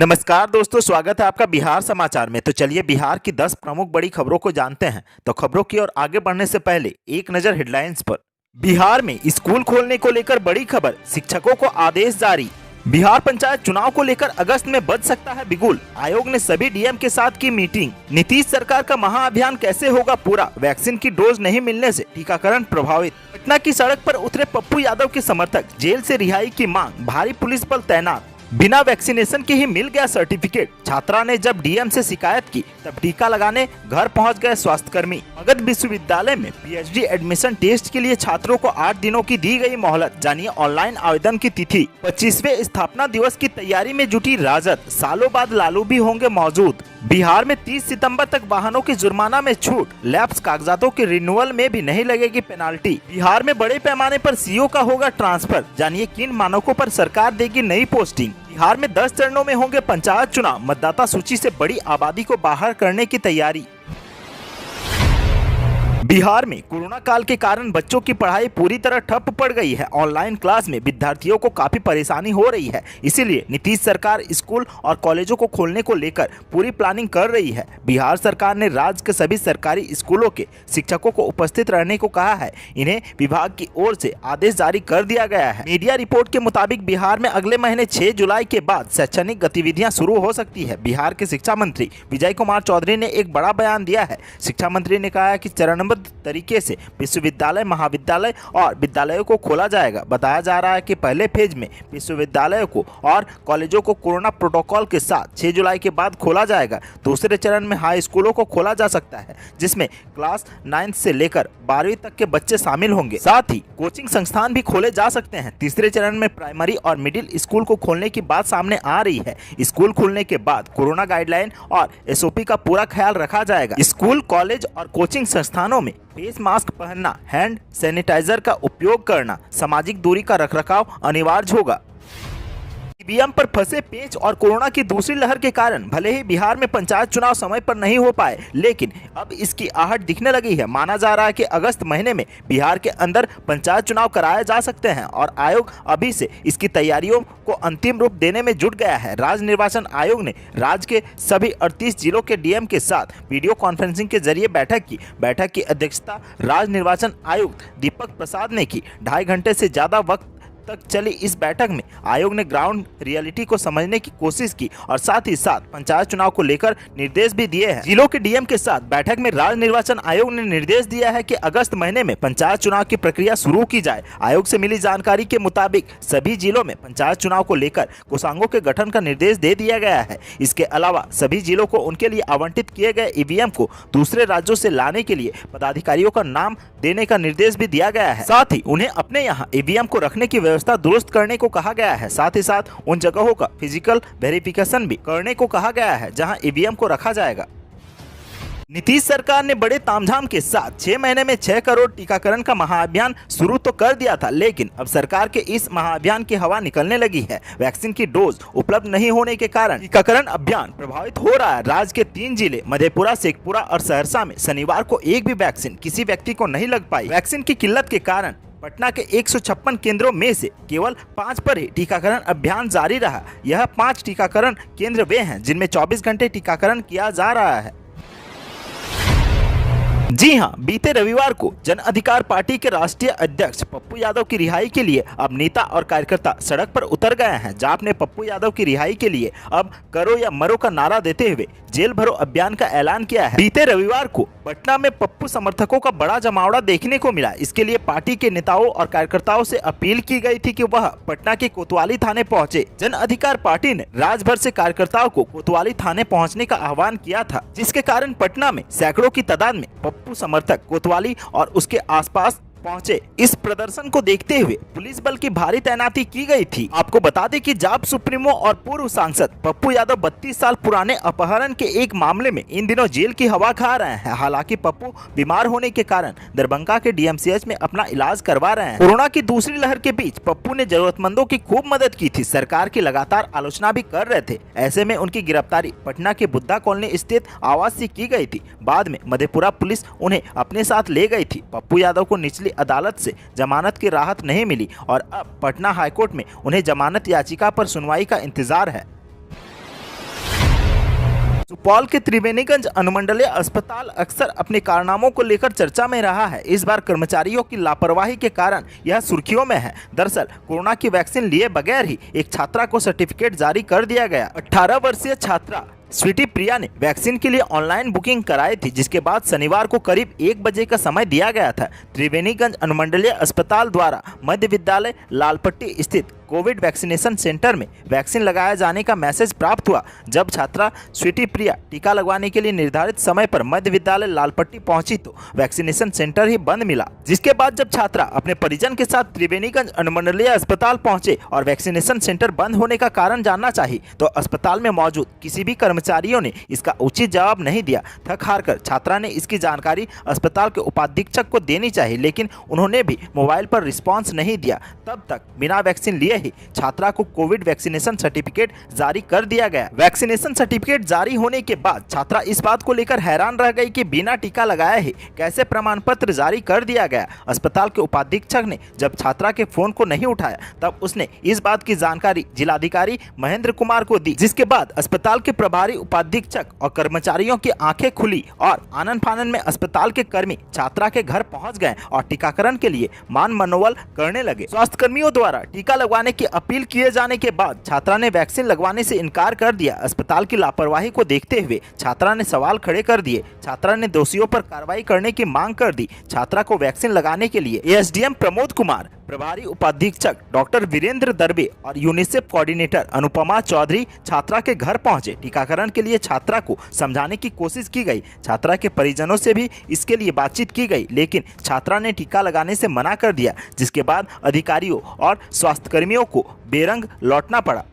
नमस्कार दोस्तों, स्वागत है आपका बिहार समाचार में। तो चलिए बिहार की 10 प्रमुख बड़ी खबरों को जानते हैं। तो खबरों की ओर आगे बढ़ने से पहले एक नजर हेडलाइंस पर। बिहार में स्कूल खोलने को लेकर बड़ी खबर, शिक्षकों को आदेश जारी। बिहार पंचायत चुनाव को लेकर अगस्त में बज सकता है बिगुल, आयोग ने सभी डीएम के साथ की मीटिंग। नीतीश सरकार का महाअभियान कैसे होगा पूरा, वैक्सीन की डोज नहीं मिलने से टीकाकरण प्रभावित। पटना की सड़क पर उतरे पप्पू यादव के समर्थक, जेल से रिहाई की मांग, भारी पुलिस बल तैनात। बिना वैक्सीनेशन के ही मिल गया सर्टिफिकेट, छात्रा ने जब डीएम से शिकायत की तब टीका लगाने घर पहुंच गए स्वास्थ्यकर्मी। मगध विश्वविद्यालय में पीएचडी एडमिशन टेस्ट के लिए छात्रों को 8 दिनों की दी गई मोहलत, जानिए ऑनलाइन आवेदन की तिथि। 25वें स्थापना दिवस की तैयारी में जुटी राजद, सालों बाद लालू भी होंगे मौजूद। बिहार में 30 सितंबर तक वाहनों की जुर्माना में छूट, लैप्स कागजातों के रिन्यूअल में भी नहीं लगेगी पेनाल्टी। बिहार में बड़े पैमाने पर सीओ का होगा ट्रांसफर, जानिए किन मानकों पर सरकार देगी नई पोस्टिंग। बिहार में 10 चरणों में होंगे पंचायत चुनाव, मतदाता सूची से बड़ी आबादी को बाहर करने की तैयारी। बिहार में कोरोना काल के कारण बच्चों की पढ़ाई पूरी तरह ठप पड़ गई है। ऑनलाइन क्लास में विद्यार्थियों को काफी परेशानी हो रही है, इसीलिए नीतीश सरकार स्कूल और कॉलेजों को खोलने को लेकर पूरी प्लानिंग कर रही है। बिहार सरकार ने राज्य के सभी सरकारी स्कूलों के शिक्षकों को उपस्थित रहने को कहा है। इन्हें विभाग की ओर से आदेश जारी कर दिया गया है। मीडिया रिपोर्ट के मुताबिक बिहार में अगले महीने 6 जुलाई के बाद शैक्षणिक गतिविधियां शुरू हो सकती है। बिहार के शिक्षा मंत्री विजय कुमार चौधरी ने एक बड़ा बयान दिया है। शिक्षा मंत्री ने कहा है कि चरणबद्ध तरीके से विश्वविद्यालय, महाविद्यालय और विद्यालयों को खोला जाएगा। बताया जा रहा है कि पहले फेज में विश्वविद्यालयों को और कॉलेजों को कोरोना प्रोटोकॉल के साथ 6 जुलाई के बाद खोला जाएगा। दूसरे चरण में हाई स्कूलों को खोला जा सकता है, जिसमें क्लास 9 से लेकर 12वीं तक के बच्चे शामिल होंगे। साथ ही कोचिंग संस्थान भी खोले जा सकते हैं। तीसरे चरण में प्राइमरी और मिडिल स्कूल को खोलने की बात सामने आ रही है। स्कूल खुलने के बाद कोरोना गाइडलाइन और एसओपी का पूरा ख्याल रखा जाएगा। स्कूल, कॉलेज और कोचिंग संस्थानों में फेस मास्क पहनना, हैंड सैनिटाइजर का उपयोग करना, सामाजिक दूरी का रखरखाव अनिवार्य होगा। ईवीएम पर फंसे पेंच और कोरोना की दूसरी लहर के कारण भले ही बिहार में पंचायत चुनाव समय पर नहीं हो पाए, लेकिन अब इसकी आहट दिखने लगी है। माना जा रहा है कि अगस्त महीने में बिहार के अंदर पंचायत चुनाव कराए जा सकते हैं और आयोग अभी से इसकी तैयारियों को अंतिम रूप देने में जुट गया है। राज्य निर्वाचन आयोग ने राज्य के सभी 38 जिलों के डीएम के साथ वीडियो कॉन्फ्रेंसिंग के जरिए बैठक की। बैठक की अध्यक्षता राज्य निर्वाचन आयुक्त दीपक प्रसाद ने की। 2.5 घंटे से ज्यादा वक्त तक चली इस बैठक में आयोग ने ग्राउंड रियलिटी को समझने की कोशिश की और साथ ही साथ पंचायत चुनाव को लेकर निर्देश भी दिए हैं। जिलों के डीएम के साथ बैठक में राज्य निर्वाचन आयोग ने निर्देश दिया है कि अगस्त महीने में पंचायत चुनाव की प्रक्रिया शुरू की जाए। आयोग से मिली जानकारी के मुताबिक सभी जिलों में पंचायत चुनाव को लेकर कोषांगों के गठन का निर्देश दे दिया गया है। इसके अलावा सभी जिलों को उनके लिए आवंटित किए गए ईवीएम को दूसरे राज्यों से लाने के लिए पदाधिकारियों का नाम देने का निर्देश भी दिया गया है। साथ ही उन्हें अपने यहाँ ईवीएम को रखने की व्यवस्था दुरुस्त करने को कहा गया है। साथ ही साथ उन जगहों का फिजिकल वेरिफिकेशन भी करने को कहा गया है जहां ईवीएम को रखा जाएगा। नीतीश सरकार ने बड़े तामझाम के साथ 6 महीने में 6 करोड़ टीकाकरण का महाअभियान शुरू तो कर दिया था, लेकिन अब सरकार के इस महाअभियान की हवा निकलने लगी है। वैक्सीन की डोज उपलब्ध नहीं होने के कारण टीकाकरण अभियान प्रभावित हो रहा है। राज्य के 3 जिले मधेपुरा, शेखपुरा और सहरसा में शनिवार को एक भी वैक्सीन किसी व्यक्ति को नहीं लग पाई। वैक्सीन की किल्लत के कारण पटना के 156 केंद्रों में से केवल 5 पर ही टीकाकरण अभियान जारी रहा। यह 5 टीकाकरण केंद्र वे हैं जिनमें 24 घंटे टीकाकरण किया जा रहा है। जी हां, बीते रविवार को जन अधिकार पार्टी के राष्ट्रीय अध्यक्ष पप्पू यादव की रिहाई के लिए अब नेता और कार्यकर्ता सड़क पर उतर गए हैं। जाप ने पप्पू यादव की रिहाई के लिए अब करो या मरो का नारा देते हुए जेल भरो अभियान का ऐलान किया है। बीते रविवार को पटना में पप्पू समर्थकों का बड़ा जमावड़ा देखने को मिला। इसके लिए पार्टी के नेताओं और कार्यकर्ताओं से अपील की गई थी कि वह पटना के कोतवाली थाने पहुंचे। जन अधिकार पार्टी ने राज्य भर से कार्यकर्ताओं को कोतवाली थाने पहुंचने का आह्वान किया था, जिसके कारण पटना में सैकड़ों की तादाद में पप्पू समर्थक कोतवाली और उसके आसपास पहुंचे। इस प्रदर्शन को देखते हुए पुलिस बल की भारी तैनाती की गई थी। आपको बता दें कि जाप सुप्रीमो और पूर्व सांसद पप्पू यादव 32 साल पुराने अपहरण के एक मामले में इन दिनों जेल की हवा खा रहे हैं। हालांकि पप्पू बीमार होने के कारण दरभंगा के डीएमसीएच में अपना इलाज करवा रहे हैं। कोरोना की दूसरी लहर के बीच पप्पू ने जरूरतमंदों की खूब मदद की थी। सरकार की लगातार आलोचना भी कर रहे थे। ऐसे में उनकी गिरफ्तारी पटना के बुद्धा कॉलोनी स्थित आवास से की गई थी। बाद में मधेपुरा पुलिस उन्हें अपने साथ ले गई थी। पप्पू यादव को निचली अदालत से जमानत की राहत नहीं मिली और अब पटना हाईकोर्ट में उन्हें जमानत याचिका पर सुनवाई का इंतजार है। सुपौल के त्रिवेणीगंज अनुमंडलीय अस्पताल अक्सर अपने कारनामों को लेकर चर्चा में रहा है। इस बार कर्मचारियों की लापरवाही के कारण यह सुर्खियों में है। दरअसल कोरोना की वैक्सीन लिए बगैर ही एक छात्रा को सर्टिफिकेट जारी कर दिया गया। 18 वर्षीय छात्रा स्वीटी प्रिया ने वैक्सीन के लिए ऑनलाइन बुकिंग कराई थी, जिसके बाद शनिवार को करीब 1 बजे का समय दिया गया था। त्रिवेणीगंज अनुमंडलीय अस्पताल द्वारा मध्य विद्यालय लालपट्टी स्थित कोविड वैक्सीनेशन सेंटर में वैक्सीन लगाया जाने का मैसेज प्राप्त हुआ। जब छात्रा स्वीटी प्रिया टीका लगवाने के लिए निर्धारित समय पर मध्य विद्यालय लालपट्टी पहुंची तो वैक्सीनेशन सेंटर ही बंद मिला। जिसके बाद जब छात्रा अपने परिजन के साथ त्रिवेणीगंज अनुमंडलीय अस्पताल पहुंचे और वैक्सीनेशन सेंटर बंद होने का कारण जानना चाहिए तो अस्पताल में मौजूद किसी भी कर्मचारियों ने इसका उचित जवाब नहीं दिया। थक हार कर छात्रा ने इसकी जानकारी अस्पताल के उपाधीक्षक को देनी चाहिए, लेकिन उन्होंने भी मोबाइल पर रिस्पॉन्स नहीं दिया। तब तक बिना वैक्सीन लिए ही छात्रा को कोविड वैक्सीनेशन सर्टिफिकेट जारी कर दिया गया। वैक्सीनेशन सर्टिफिकेट जारी होने के बाद छात्रा इस बात को लेकर हैरान रह गई कि बिना टीका लगाए ही कैसे प्रमाण पत्र जारी कर दिया गया। अस्पताल के उपाधीक्षक ने जब छात्रा के फोन को नहीं उठाया तब उसने इस बात की जानकारी जिलाधिकारी महेंद्र कुमार को दी, जिसके बाद अस्पताल के प्रभारी उपाधीक्षक और कर्मचारियों की आंखें खुली और आनन फानन में अस्पताल के कर्मी छात्रा के घर पहुंच गए और टीकाकरण के लिए मान मनोबल करने लगे। स्वास्थ्य कर्मियों द्वारा टीका लगवाने की अपील किए जाने के बाद छात्रा ने वैक्सीन लगवाने से इनकार कर दिया। अस्पताल की लापरवाही को देखते हुए छात्रा ने सवाल खड़े कर दिए। छात्रा ने दोषियों पर कार्रवाई करने की मांग कर दी। छात्रा को वैक्सीन लगाने के लिए एएसडीएम प्रमोद कुमार, प्रभारी उपाधीक्षक डॉक्टर वीरेंद्र दरबे और यूनिसेफ कोऑर्डिनेटर अनुपमा चौधरी छात्रा के घर पहुंचे। टीकाकरण के लिए छात्रा को समझाने की कोशिश की गई। छात्रा के परिजनों से भी इसके लिए बातचीत की गई, लेकिन छात्रा ने टीका लगाने से मना कर दिया, जिसके बाद अधिकारियों और स्वास्थ्यकर्मियों को बेरंग लौटना पड़ा।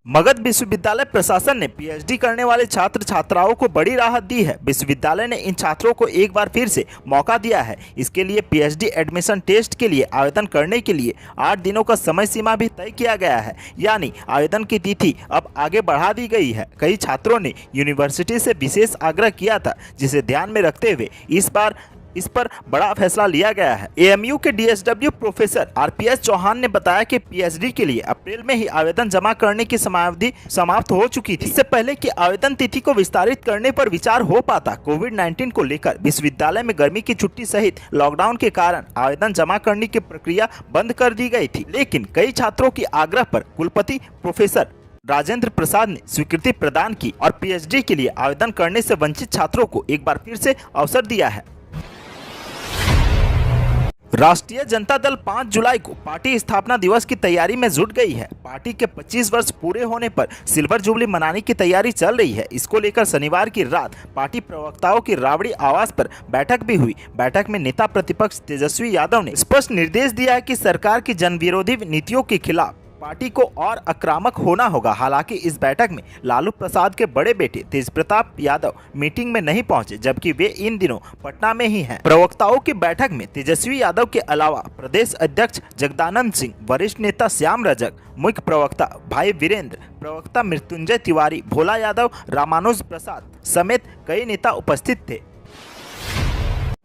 मगध विश्वविद्यालय प्रशासन ने पीएचडी करने वाले छात्र छात्राओं को बड़ी राहत दी है। विश्वविद्यालय ने इन छात्रों को एक बार फिर से मौका दिया है। इसके लिए पीएचडी एडमिशन टेस्ट के लिए आवेदन करने के लिए 8 दिनों का समय सीमा भी तय किया गया है, यानी आवेदन की तिथि अब आगे बढ़ा दी गई है। कई छात्रों ने यूनिवर्सिटी से विशेष आग्रह किया था, जिसे ध्यान में रखते हुए इस पर बड़ा फैसला लिया गया है। एएमयू के डीएसडब्ल्यू प्रोफेसर आरपीएस चौहान ने बताया कि पीएचडी के लिए अप्रैल में ही आवेदन जमा करने की समयावधि समाप्त हो चुकी थी। इससे पहले कि आवेदन तिथि को विस्तारित करने पर विचार हो पाता, कोविड-19 को लेकर विश्वविद्यालय में गर्मी की छुट्टी सहित लॉकडाउन के कारण आवेदन जमा करने की प्रक्रिया बंद कर दी गई थी। लेकिन कई छात्रों के आग्रह पर कुलपति प्रोफेसर राजेंद्र प्रसाद ने स्वीकृति प्रदान की और पीएचडी के लिए आवेदन करने से वंचित छात्रों को एक बार फिर से अवसर दिया है। राष्ट्रीय जनता दल 5 जुलाई को पार्टी स्थापना दिवस की तैयारी में जुट गई है। पार्टी के 25 वर्ष पूरे होने पर सिल्वर जुबली मनाने की तैयारी चल रही है। इसको लेकर शनिवार की रात पार्टी प्रवक्ताओं की राबड़ी आवास पर बैठक भी हुई। बैठक में नेता प्रतिपक्ष तेजस्वी यादव ने स्पष्ट निर्देश दिया है कि सरकार की जनविरोधी नीतियों के खिलाफ पार्टी को और आक्रामक होना होगा। हालांकि इस बैठक में लालू प्रसाद के बड़े बेटे तेजप्रताप यादव मीटिंग में नहीं पहुंचे, जबकि वे इन दिनों पटना में ही हैं। प्रवक्ताओं की बैठक में तेजस्वी यादव के अलावा प्रदेश अध्यक्ष जगदानंद सिंह, वरिष्ठ नेता श्याम रजक, मुख्य प्रवक्ता भाई वीरेंद्र, प्रवक्ता मृत्युंजय तिवारी, भोला यादव, रामानुज प्रसाद समेत कई नेता उपस्थित थे।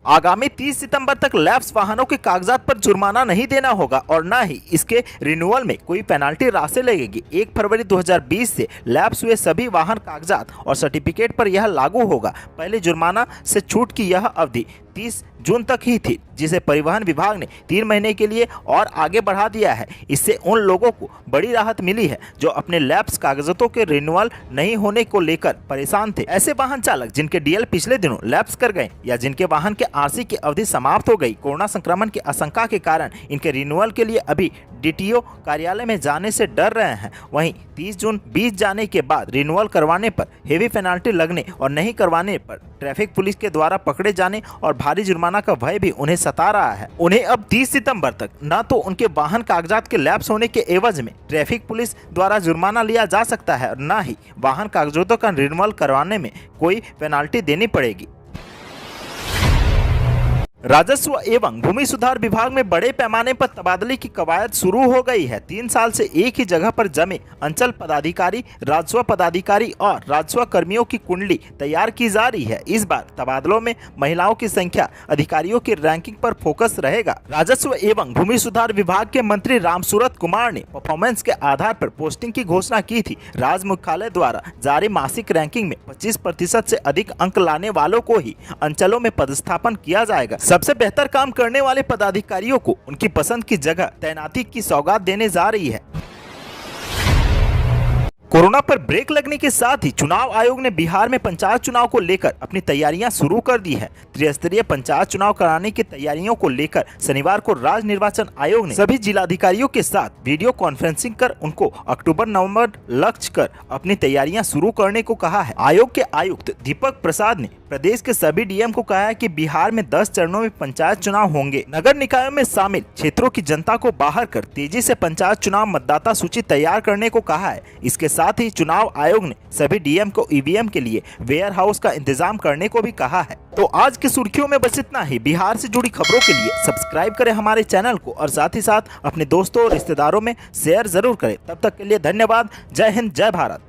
आगामी 30 सितंबर तक लैप्स वाहनों के कागजात पर जुर्माना नहीं देना होगा और न ही इसके रिन्यूअल में कोई पेनाल्टी राशि लगेगी। 1 फरवरी 2020 से लैप्स हुए सभी वाहन कागजात और सर्टिफिकेट पर यह लागू होगा। पहले जुर्माना से छूट की यह अवधि 30 जून तक ही थी, जिसे परिवहन विभाग ने 3 महीने के लिए और आगे बढ़ा दिया है। इससे उन लोगों को बड़ी राहत मिली है जो अपने लैप्स कागजातों के रिन्यूअल नहीं होने को लेकर परेशान थे। ऐसे वाहन चालक जिनके डीएल पिछले दिनों लैप्स कर गए या जिनके वाहन के आरसी की अवधि समाप्त हो गई, कोरोना संक्रमण की आशंका के कारण इनके रिन्यूअल के लिए अभी डीटीओ कार्यालय में जाने से डर रहे हैं। वहीं 30 जून बीत जाने के बाद रिन्यूअल करवाने पर हेवी पेनाल्टी लगने और नहीं करवाने पर ट्रैफिक पुलिस के द्वारा पकड़े जाने और भारी जुर्माना का भय भी उन्हें सता रहा है। उन्हें अब 30 सितंबर तक न तो उनके वाहन कागजात के लैप्स होने के एवज में ट्रैफिक पुलिस द्वारा जुर्माना लिया जा सकता है और न ही वाहन कागजातों का रिन्यूअल करवाने में कोई पेनाल्टी देनी पड़ेगी। राजस्व एवं भूमि सुधार विभाग में बड़े पैमाने पर तबादले की कवायद शुरू हो गई है। 3 साल से एक ही जगह पर जमे अंचल पदाधिकारी, राजस्व पदाधिकारी और राजस्व कर्मियों की कुंडली तैयार की जा रही है। इस बार तबादलों में महिलाओं की संख्या, अधिकारियों की रैंकिंग पर फोकस रहेगा। राजस्व एवं भूमि सुधार विभाग के मंत्री रामसूरत कुमार ने परफॉर्मेंस के आधार पर पोस्टिंग की घोषणा की थी। राज्य मुख्यालय द्वारा जारी मासिक रैंकिंग में 25% से अधिक अंक लाने वालों को ही अंचलों में पदस्थापन किया जाएगा। सबसे बेहतर काम करने वाले पदाधिकारियों को उनकी पसंद की जगह तैनाती की सौगात देने जा रही है। कोरोना पर ब्रेक लगने के साथ ही चुनाव आयोग ने बिहार में पंचायत चुनाव को लेकर अपनी तैयारियां शुरू कर दी है। त्रिस्तरीय पंचायत चुनाव कराने की तैयारियों को लेकर शनिवार को राज्य निर्वाचन आयोग ने सभी जिलाधिकारियों के साथ वीडियो कॉन्फ्रेंसिंग कर उनको अक्टूबर-नवंबर लक्ष्य कर अपनी तैयारियां शुरू करने को कहा है। आयोग के आयुक्त दीपक प्रसाद ने प्रदेश के सभी डीएम को कहा है कि बिहार में 10 चरणों में पंचायत चुनाव होंगे। नगर निकायों में शामिल क्षेत्रों की जनता को बाहर कर तेजी से पंचायत चुनाव मतदाता सूची तैयार करने को कहा है। इसके साथ ही चुनाव आयोग ने सभी डीएम को ईवीएम के लिए वेयर हाउस का इंतजाम करने को भी कहा है। तो आज की सुर्खियों में बस इतना ही। बिहार से जुड़ी खबरों के लिए सब्सक्राइब करें हमारे चैनल को और साथ ही साथ अपने दोस्तों और रिश्तेदारों में शेयर जरूर करें। तब तक के लिए धन्यवाद। जय हिंद, जय भारत।